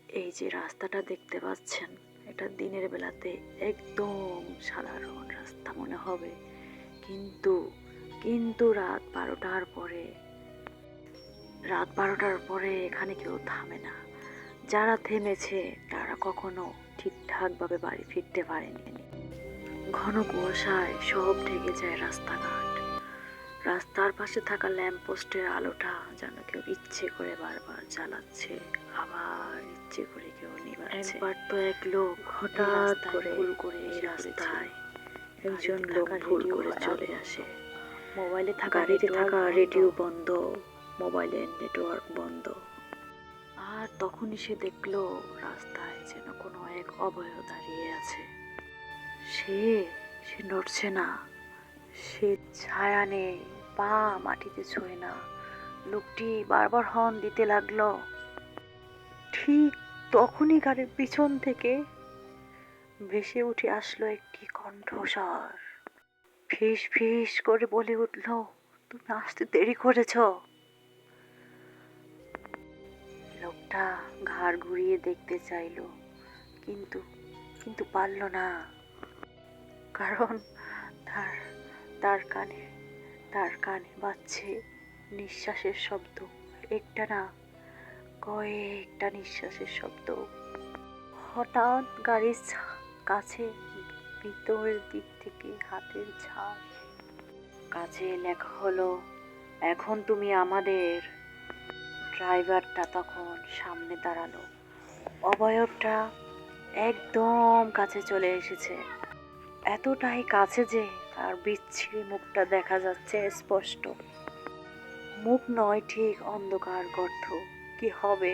এই যে রাস্তাটা দেখতে পাচ্ছেন, এটা দিনের বেলাতে একদম সাধারণ রাস্তা মনে হবে, কিন্তু কিন্তু রাত 12টার পরে এখানে কেউ থামে না। যারা থেমেছে তারা কখনো ঠিকঠাকভাবে বাড়ি ফিরতে পারেনি। ঘন কুয়াশায় সব ঢেকে যায় রাস্তাঘাট। রাস্তার পাশে থাকা ল্যাম্পপোস্টের আলোটা যেন কেউ ইচ্ছে করে বারবার জ্বালাচ্ছে, আবার ইচ্ছে করে কেউ নিভাচ্ছে। একবার তো এক লোক হঠাৎ করে ভুল করে এই রাস্তায় একজন লোক ভুল করে চলে আসে। গাড়িতে থাকা রেডিও বন্ধ, মোবাইলের নেটওয়ার্ক বন্ধ। আর তখনই সে দেখলো রাস্তায় যেন কোনো এক অভয় দাঁড়িয়ে আছে। সে সে নড়ছে না, সে ছায়া নেই, পা মাটিতে ছোঁয় না। লোকটি বারবার হর্ন দিতে লাগলো। ঠিক তখনই গাড়ির পিছন থেকে ভেসে উঠে আসলো একটি কণ্ঠস্বর। ফিস ফিস করে বলে উঠল, তুমি আসতে দেরি করেছ। লোকটা ঘাড় ঘুরিয়ে দেখতে চাইলো, কিন্তু কিন্তু পারল না। কারণ তার তার কানে তার কানে বাজছে নিঃশ্বাসের শব্দ, একটা না, কয়েকটা নিঃশ্বাসের শব্দ। হঠাৎ গাড়ির কাছে ভিতরের দিক থেকে হাতের ছাপ, কাছে লেখা হলো, এখন তুমি আমাদের। ড্রাইভারটা তখন সামনে দাঁড়ালো। অবয়বটা একদম কাছে চলে এসেছে, এতটাই কাছে যে তার বিচ্ছিরি মুখটা দেখা যাচ্ছে স্পষ্ট। মুখ নয়, ঠিক অন্ধকার গর্ত। কি হবে